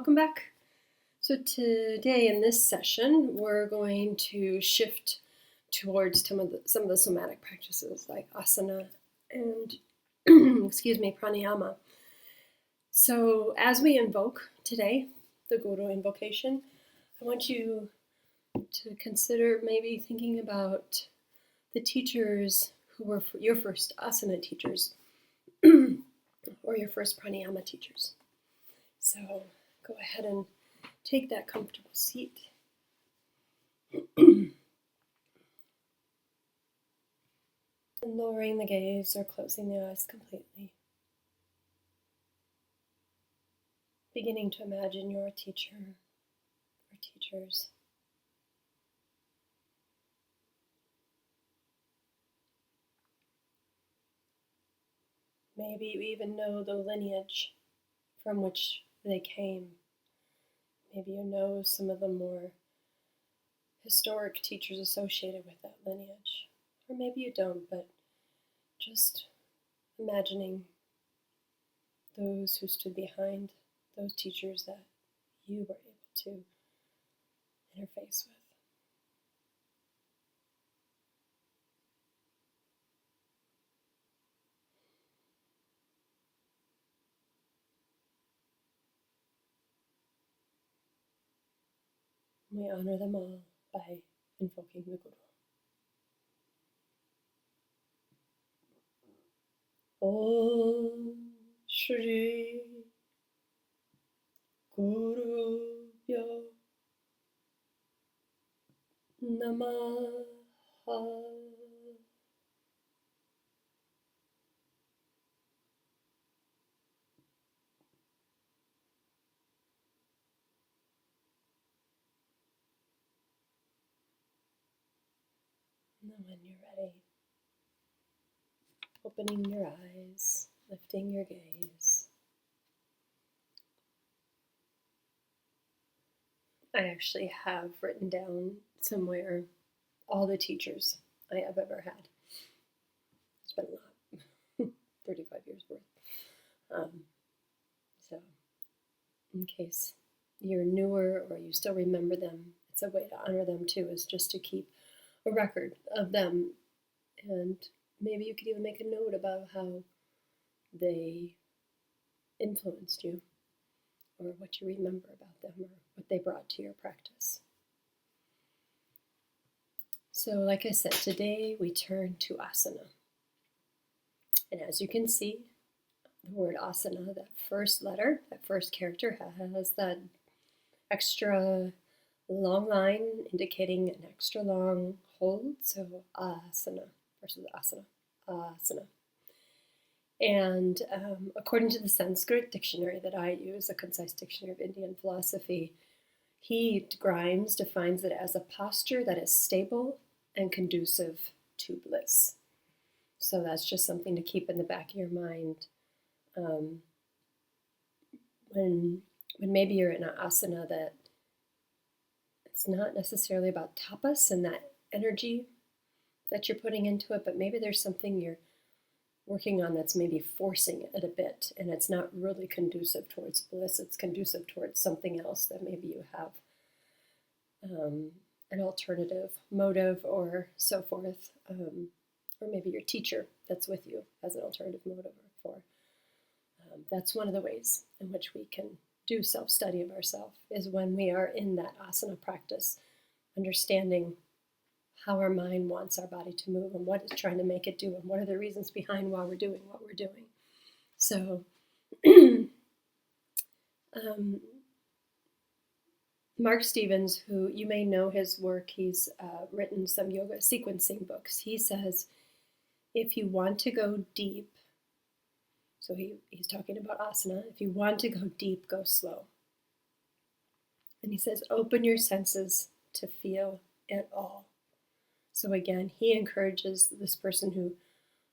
welcome back. So today in this session, we're going to shift towards some of the somatic practices like asana and, pranayama. So as we invoke today, the Guru invocation, I want you to consider maybe thinking about the teachers who were your first asana teachers or your first pranayama teachers. So go ahead and take that comfortable seat. And lowering the gaze or closing the eyes completely. Beginning to imagine your teacher or teachers. Maybe you even know the lineage from which they came. Maybe you know some of the more historic teachers associated with that lineage. Or maybe you don't, but just imagining those who stood behind those teachers that you were able to interface with. We honor them all by invoking the Guru. Om Shri Gurubhyo Namaha. And when you're ready, opening your eyes, lifting your gaze. I actually have written down somewhere all the teachers I have ever had. It's been a lot, 35 years worth. So in case you're newer or you still remember them, it's a way to honor them too, is just to keep a record of them. And maybe you could even make a note about how they influenced you, or what you remember about them, or what they brought to your practice. So like I said, today we turn to asana. And as you can see, the word asana, that first letter, that first character has that extra long line indicating an extra long hold. So asana versus asana, asana. And according to the Sanskrit dictionary that I use, a concise dictionary of Indian philosophy, Grimes defines it as a posture that is stable and conducive to bliss. So that's just something to keep in the back of your mind. When maybe you're in an asana that it's not necessarily about tapas and that energy that you're putting into it, but maybe there's something you're working on that's maybe forcing it a bit, and it's not really conducive towards bliss. It's conducive towards something else that maybe you have an alternative motive or so forth, or maybe your teacher that's with you has an alternative motive for. That's one of the ways in which we can do self-study of ourselves, is when we are in that asana practice, understanding how our mind wants our body to move and what it's trying to make it do, and what are the reasons behind why we're doing what we're doing. So Mark Stevens, who you may know his work, he's written some yoga sequencing books. He says, if you want to go deep, so he's talking about asana, if you want to go deep, go slow. And he says, open your senses to feel it all. So again, he encourages this person who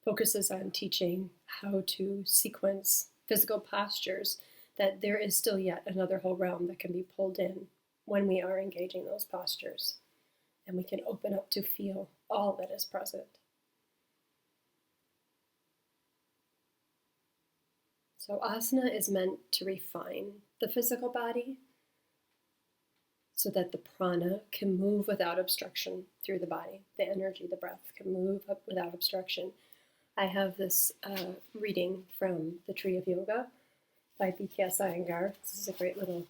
focuses on teaching how to sequence physical postures, that there is still yet another whole realm that can be pulled in when we are engaging those postures. And we can open up to feel all that is present. So asana is meant to refine the physical body so that the prana can move without obstruction through the body. The energy, the breath can move up without obstruction. I have this reading from The Tree of Yoga by B.K.S. Iyengar. This is a great little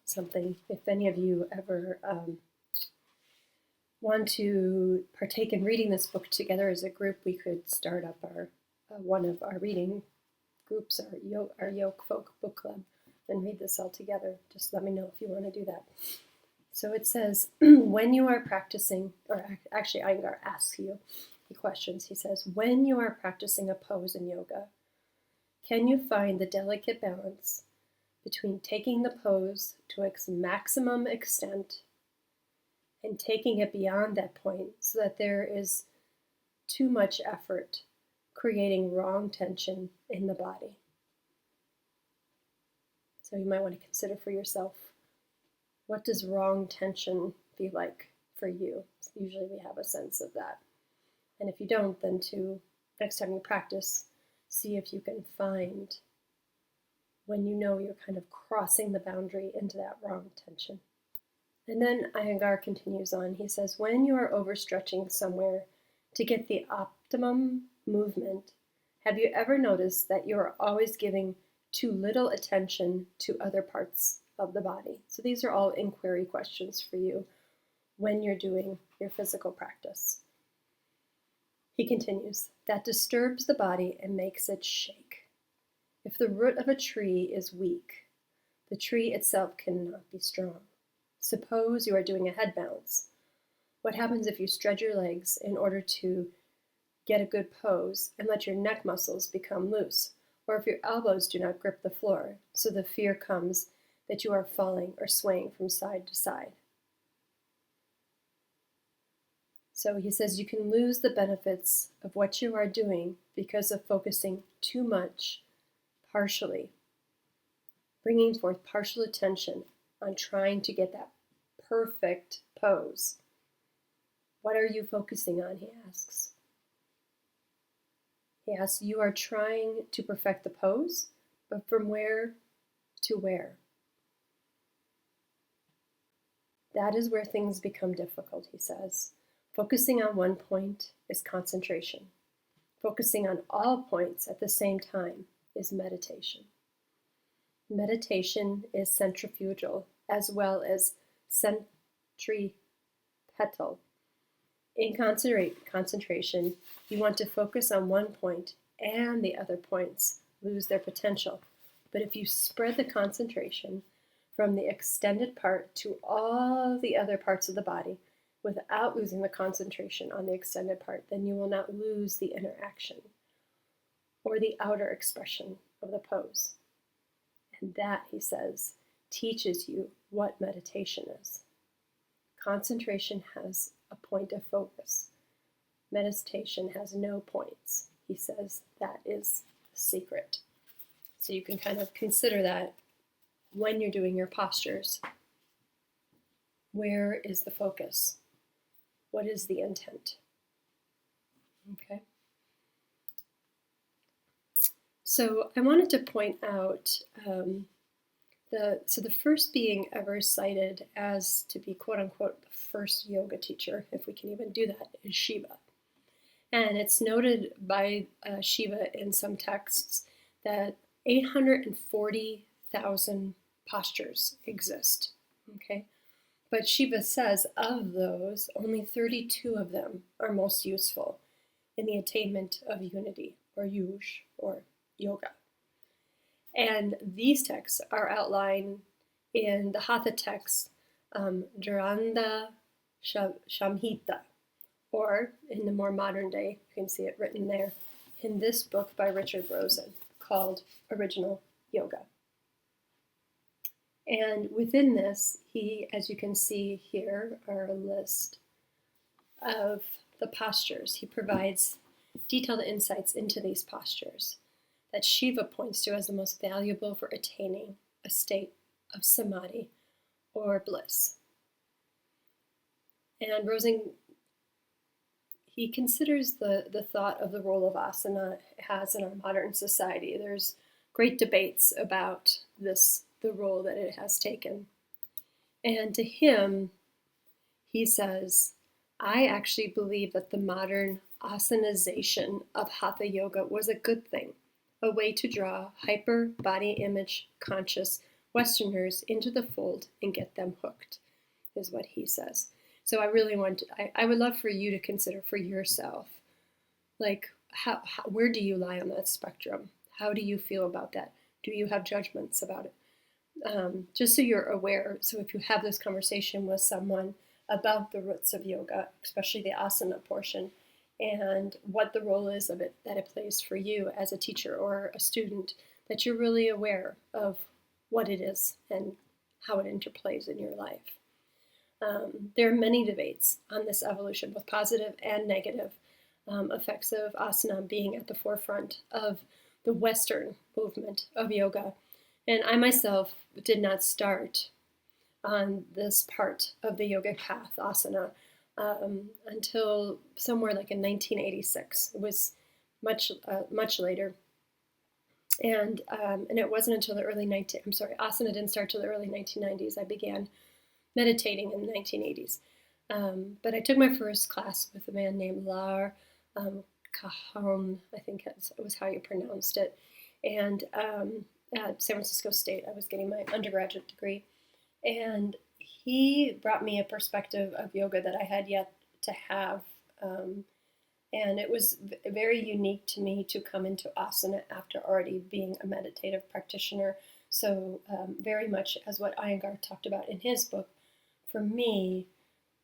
something. If any of you ever want to partake in reading this book together as a group, we could start up our one of our reading groups, our Yoke Folk Book Club, and read this all together. Just let me know if you want to do that. So it says, when you are practicing, or actually Iyengar asks you, he questions, he says, when you are practicing a pose in yoga, can you find the delicate balance between taking the pose to its maximum extent and taking it beyond that point so that there is too much effort, creating wrong tension in the body? So you might want to consider for yourself, what does wrong tension be like for you? Usually we have a sense of that. And if you don't, then next time you practice, see if you can find when you know you're kind of crossing the boundary into that wrong tension. And then Iyengar continues on. He says, when you are overstretching somewhere to get the optimum movement, have you ever noticed that you are always giving too little attention to other parts of the body? So these are all inquiry questions for you when you're doing your physical practice. He continues, that disturbs the body and makes it shake. If the root of a tree is weak, the tree itself cannot be strong. Suppose you are doing a head bounce. What happens if you stretch your legs in order to get a good pose and let your neck muscles become loose? Or if your elbows do not grip the floor, so the fear comes that you are falling or swaying from side to side. So he says you can lose the benefits of what you are doing because of focusing too much partially, bringing forth partial attention on trying to get that perfect pose. What are you focusing on, he asks. He asks, you are trying to perfect the pose, but from where to where? That is where things become difficult, he says. Focusing on one point is concentration. Focusing on all points at the same time is meditation. Meditation is centrifugal as well as centripetal. In concentration, you want to focus on one point and the other points lose their potential. But if you spread the concentration from the extended part to all the other parts of the body without losing the concentration on the extended part, then you will not lose the inner action or the outer expression of the pose. And that, he says, teaches you what meditation is. Concentration has a point of focus. Meditation has no points. He says that is the secret. So you can kind of consider that when you're doing your postures. Where is the focus? What is the intent? Okay. So I wanted to point out the first being ever cited as to be quote unquote the first yoga teacher, if we can even do that, is Shiva. And it's noted by Shiva in some texts that 840,000 postures exist. Okay. But Shiva says of those, only 32 of them are most useful in the attainment of unity, or yuj, or yoga. And these texts are outlined in the Hatha text, Dharanda Shamhita, or in the more modern day, you can see it written there, in this book by Richard Rosen called Original Yoga. And within this, he, as you can see here, are a list of the postures. He provides detailed insights into these postures that Shiva points to as the most valuable for attaining a state of samadhi or bliss. And Rosen, he considers the thought of the role of asana has in our modern society. There's great debates about this the role that it has taken. And to him, he says, I actually believe that the modern asanization of hatha yoga was a good thing, a way to draw hyper body image conscious Westerners into the fold and get them hooked, is what he says. So I really I would love for you to consider for yourself, like, where do you lie on that spectrum? How do you feel about that? Do you have judgments about it? Just so you're aware. So if you have this conversation with someone about the roots of yoga, especially the asana portion, and what the role is of it, that it plays for you as a teacher or a student, that you're really aware of what it is and how it interplays in your life. There are many debates on this evolution, with positive and negative effects of asana being at the forefront of the Western movement of yoga. And I myself did not start on this part of the yogic path, asana, until somewhere like in 1986. It was much later. And it wasn't until the asana didn't start till the early 1990s. I began meditating in the 1980s. But I took my first class with a man named Lar Cajon, I think it was how you pronounced it. And at San Francisco State, I was getting my undergraduate degree. And he brought me a perspective of yoga that I had yet to have. And it was very unique to me to come into asana after already being a meditative practitioner. So very much as what Iyengar talked about in his book, for me,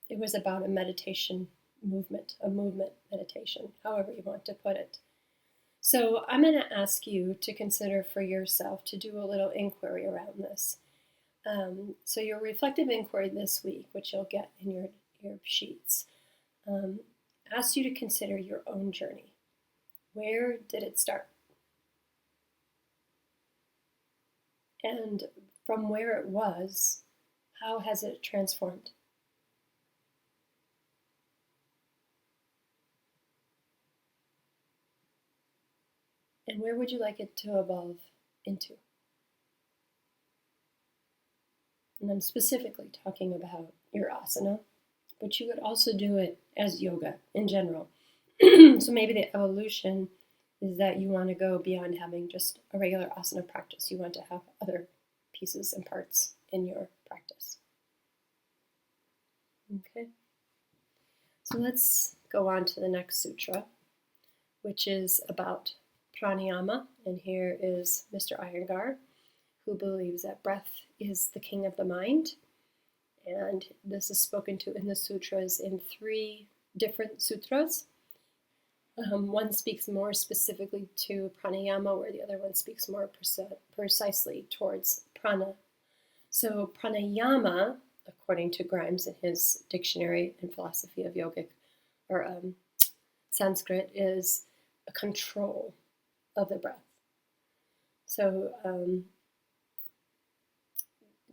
it was about a meditation movement, a movement meditation, however you want to put it. So I'm going to ask you to consider for yourself to do a little inquiry around this. So your reflective inquiry this week, which you'll get in your sheets, asks you to consider your own journey. Where did it start? And from where it was, how has it transformed? And where would you like it to evolve into? And I'm specifically talking about your asana, but you could also do it as yoga in general. So maybe the evolution is that you want to go beyond having just a regular asana practice. You want to have other pieces and parts in your practice. Okay. So let's go on to the next sutra, which is about prāṇāyāma. And here is Mr. Iyengar, who believes that breath is the king of the mind. And this is spoken to in the sutras in 3 different sutras. One speaks more specifically to pranayama, where the other one speaks more precisely towards prana. So pranayama, according to Grimes in his Dictionary and Philosophy of Yogic, or Sanskrit, is a control of the breath. So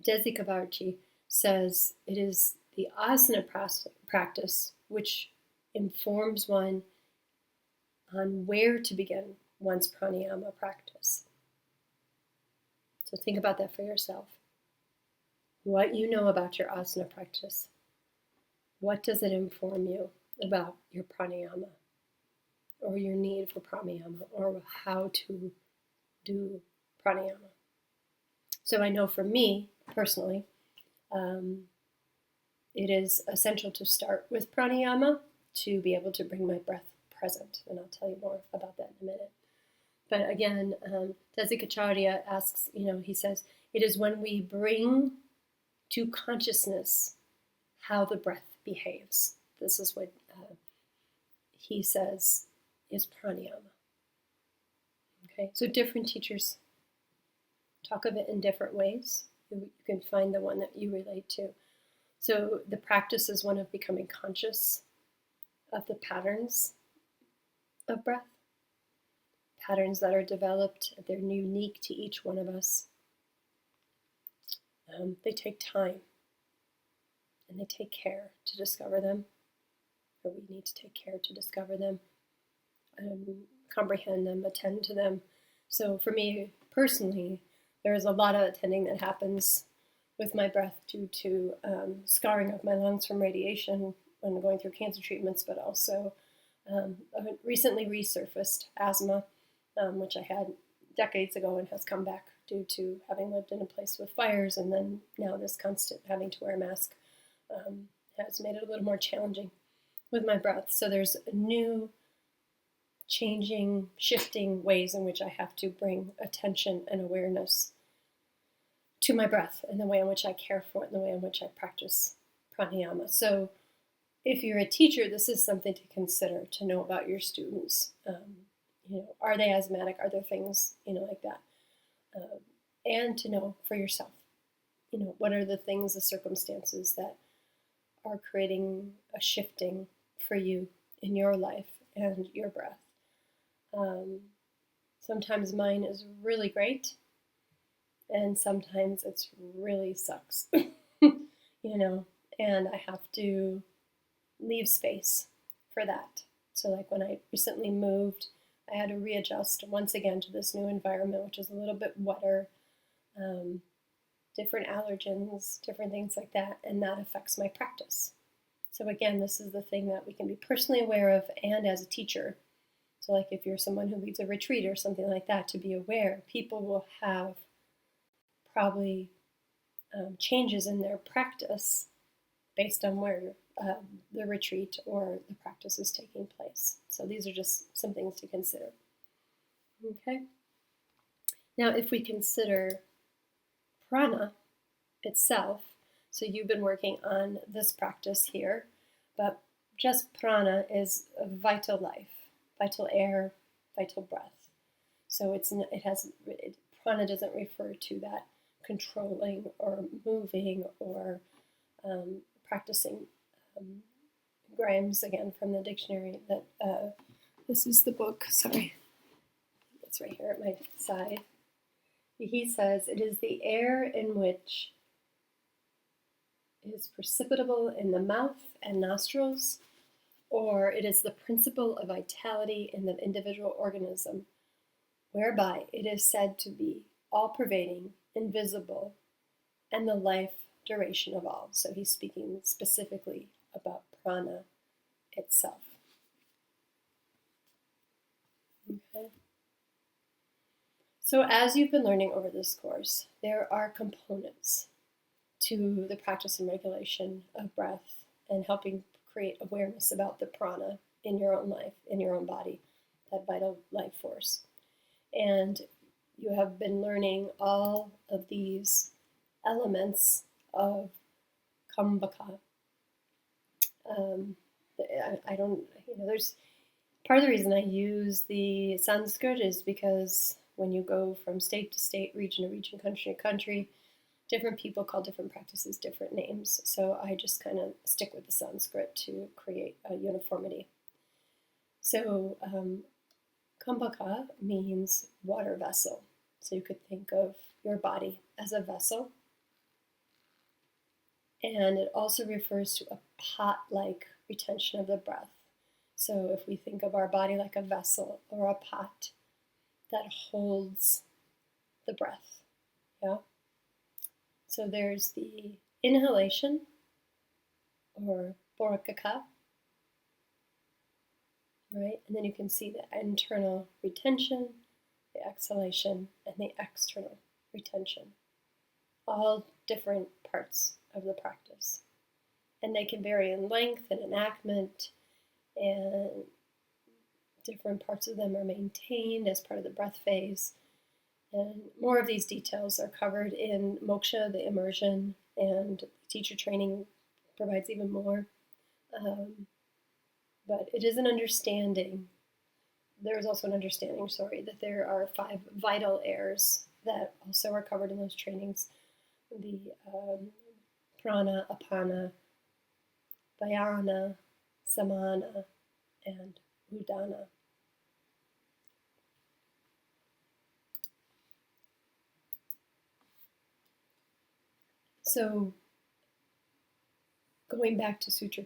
Desi Kavarchi says it is the asana practice which informs one on where to begin one's pranayama practice. So think about that for yourself. What you know about your asana practice. What does it inform you about your pranayama, or your need for pranayama, or how to do pranayama? So I know for me, personally, it is essential to start with pranayama to be able to bring my breath present, and I'll tell you more about that in a minute. But again, Desikacharya asks, he says, it is when we bring to consciousness how the breath behaves. This is what he says is pranayama. Okay, so different teachers talk of it in different ways. You can find the one that you relate to. So the practice is one of becoming conscious of the patterns of breath, patterns that are developed, they're unique to each one of us. They take time, and they take care to discover them, or we need to take care to discover them, comprehend them, attend to them. So for me personally, There's a lot of attending that happens with my breath due to scarring of my lungs from radiation when going through cancer treatments, but also recently resurfaced asthma, which I had decades ago and has come back due to having lived in a place with fires, and then now this constant having to wear a mask has made it a little more challenging with my breath. So there's new, changing, shifting ways in which I have to bring attention and awareness to my breath and the way in which I care for it and the way in which I practice pranayama. So if you're a teacher, this is something to consider, to know about your students. Are they asthmatic? Are there things, like that? And to know for yourself, what are the things, the circumstances that are creating a shifting for you in your life and your breath. Sometimes mine is really great, and sometimes it's really sucks, and I have to leave space for that. So like when I recently moved, I had to readjust once again to this new environment, which is a little bit wetter, different allergens, different things like that, and that affects my practice. So again, this is the thing that we can be personally aware of and as a teacher. So like if you're someone who leads a retreat or something like that, to be aware, people will have probably changes in their practice based on where the retreat or the practice is taking place. So these are just some things to consider. Okay. Now, if we consider prāṇa itself, so you've been working on this practice here, but just prāṇa is a vital life, vital air, vital breath. So prāṇa doesn't refer to that controlling or moving or practicing. Grimes, again, from the dictionary, that this is the book, sorry, it's right here at my side. He says, it is the air in which is precipitable in the mouth and nostrils, or it is the principle of vitality in the individual organism, whereby it is said to be all-pervading, invisible, and the life duration of all. So he's speaking specifically about prāṇa itself. Okay. So as you've been learning over this course, there are components to the practice and regulation of breath and helping create awareness about the prāṇa in your own life, in your own body, that vital life force. And you have been learning all of these elements of kambaka. There's part of the reason I use the Sanskrit is because when you go from state to state, region to region, country to country, different people call different practices different names. So I just kind of stick with the Sanskrit to create a uniformity. So kambaka means water vessel. So you could think of your body as a vessel. And it also refers to a pot-like retention of the breath. So if we think of our body like a vessel or a pot that holds the breath, yeah? So there's the inhalation, or borakaka, right? And then you can see the internal retention, the exhalation, and the external retention. All different parts of the practice. And they can vary in length and enactment, and different parts of them are maintained as part of the breath phase. And more of these details are covered in moksha, the immersion, and teacher training provides even more. But it is an understanding, there is also an understanding, that there are 5 vital airs that also are covered in those trainings. The prāṇa, apana, dhyana, samana, and udana. So going back to Sutra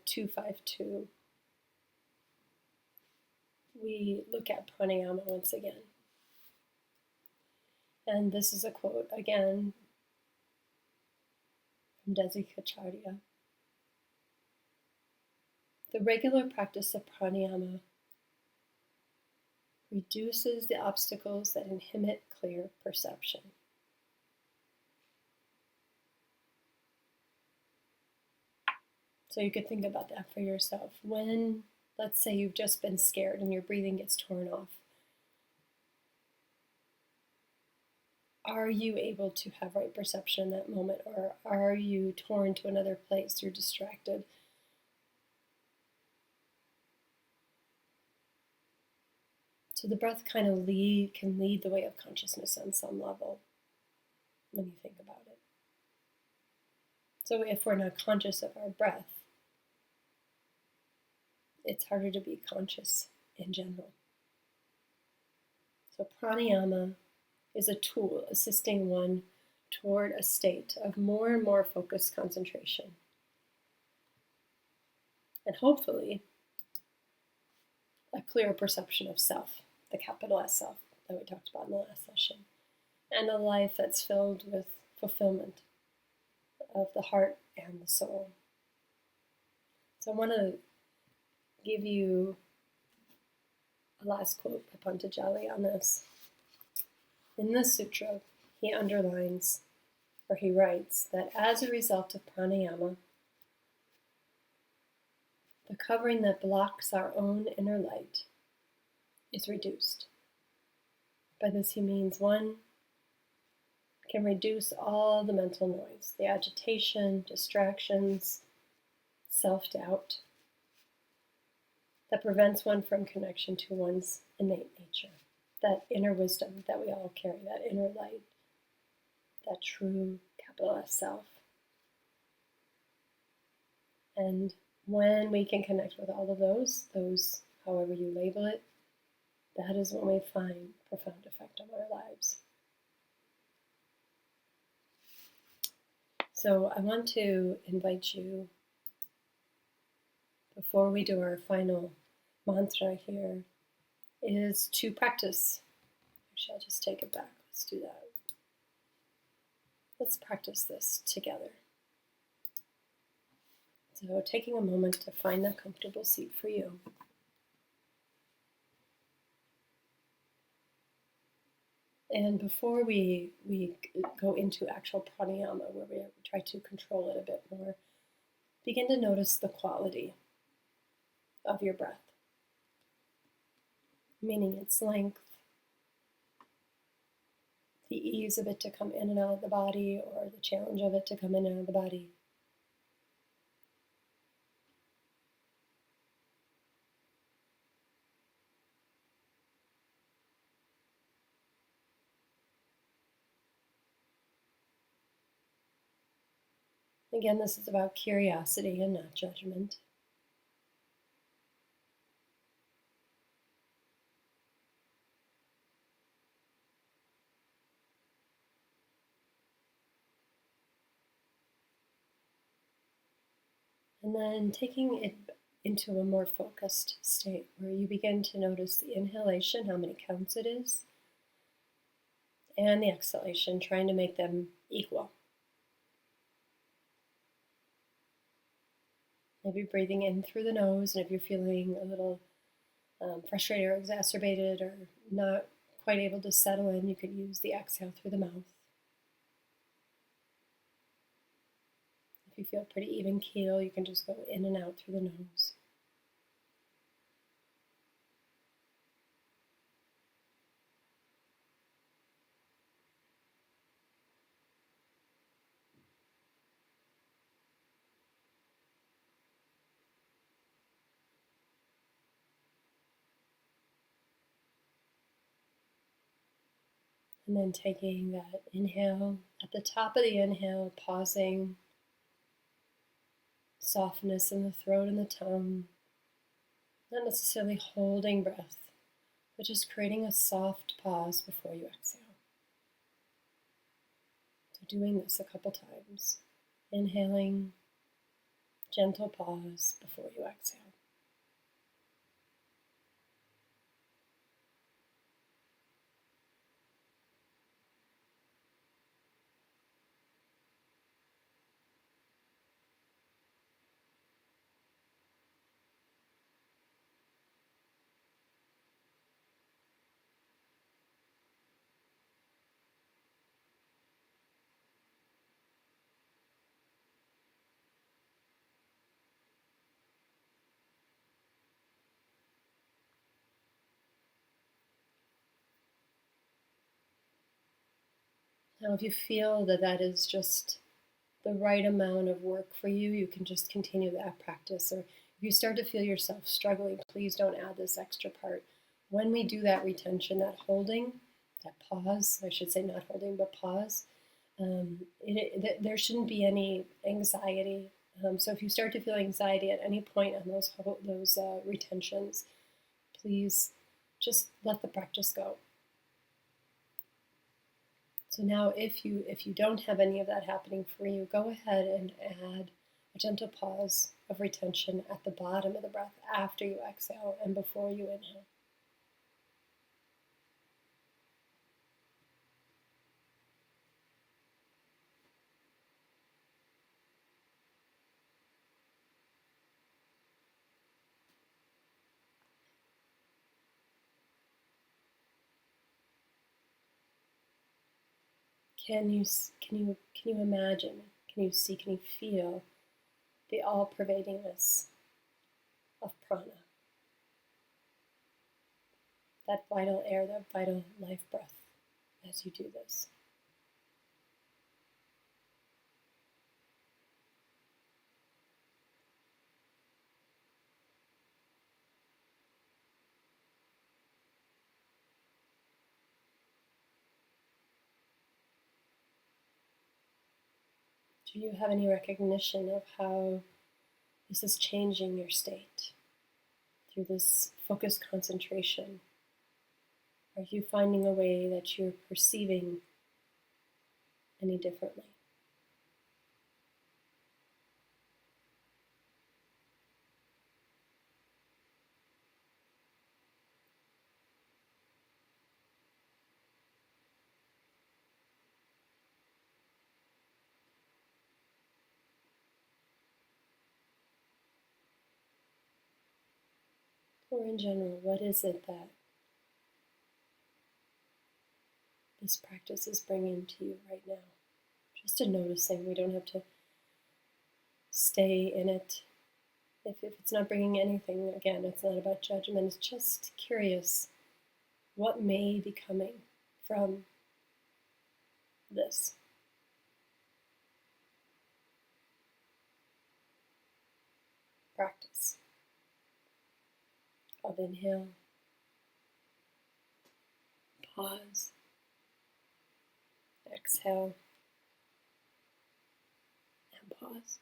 252, we look at pranayama once again. And this is a quote again from Desikacharya. The regular practice of pranayama reduces the obstacles that inhibit clear perception. So you could think about that for yourself. When, let's say you've just been scared and your breathing gets torn off, are you able to have right perception in that moment, or are you torn to another place? You're distracted. So the breath kind of can lead the way of consciousness on some level when you think about it. So if we're not conscious of our breath, it's harder to be conscious in general. So pranayama is a tool assisting one toward a state of more and more focused concentration. And hopefully, a clearer perception of self, the capital S self that we talked about in the last session, and a life that's filled with fulfillment of the heart and the soul. So I want to give you a last quote by Patanjali on this. In this sutra, he underlines, or he writes, that as a result of pranayama, the covering that blocks our own inner light is reduced. By this he means one can reduce all the mental noise, the agitation, distractions, self-doubt that prevents one from connection to one's innate nature, that inner wisdom that we all carry, that inner light, that true capital S self. And when we can connect with all of those, however you label it, that is when we find profound effect on our lives. So I want to invite you, before we do our final mantra here, is to practice. Actually, I'll just take it back. Let's do that. Let's practice this together. So taking a moment to find a comfortable seat for you. And before we go into actual pranayama, where we try to control it a bit more, begin to notice the quality of your breath, meaning its length, the ease of it to come in and out of the body, or the challenge of it to come in and out of the body. Again, this is about curiosity and not judgment. And then taking it into a more focused state where you begin to notice the inhalation, how many counts it is, and the exhalation, trying to make them equal. Maybe breathing in through the nose, and if you're feeling a little frustrated or exacerbated or not quite able to settle in, you could use the exhale through the mouth. If you feel pretty even keel, you can just go in and out through the nose. And then taking that inhale, at the top of the inhale, pausing, softness in the throat and the tongue, not necessarily holding breath, but just creating a soft pause before you exhale. So doing this a couple times, inhaling, gentle pause before you exhale. Now, if you feel that that is just the right amount of work for you, you can just continue that practice. Or if you start to feel yourself struggling, please don't add this extra part. When we do that retention, that holding, that pause, I should say not holding, but pause, there shouldn't be any anxiety. So if you start to feel anxiety at any point on those retentions, please just let the practice go. So now if you don't have any of that happening for you, go ahead and add a gentle pause of retention at the bottom of the breath after you exhale and before you inhale. Can you imagine? Can you see? Can you feel the all-pervadingness of prana? That vital air, that vital life breath as you do this. Do you have any recognition of how this is changing your state through this focused concentration? Are you finding a way that you're perceiving any differently? Or in general, what is it that this practice is bringing to you right now? Just a noticing. We don't have to stay in it. If it's not bringing anything, again, it's not about judgment. It's just curious what may be coming from this. Practice of inhale, pause, exhale, and pause.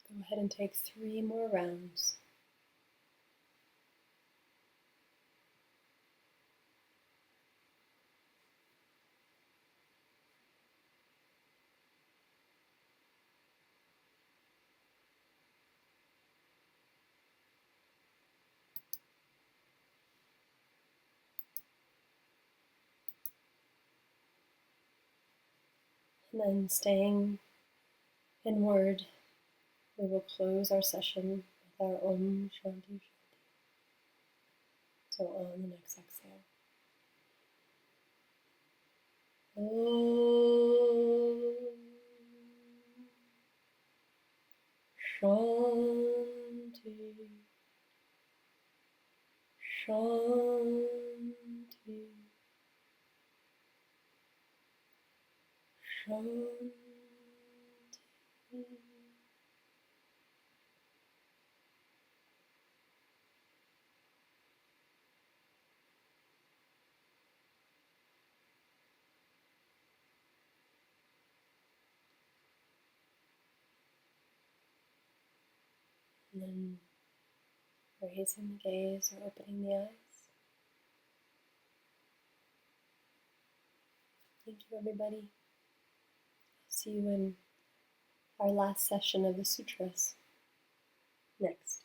Go ahead and take 3 more rounds. And then staying inward, we will close our session with our Om Shanti Shanti. So on the next exhale. Om Shanti Shanti Shanti. And then raising the gaze or opening the eyes. Thank you, everybody. See you in our last session of the sutras next.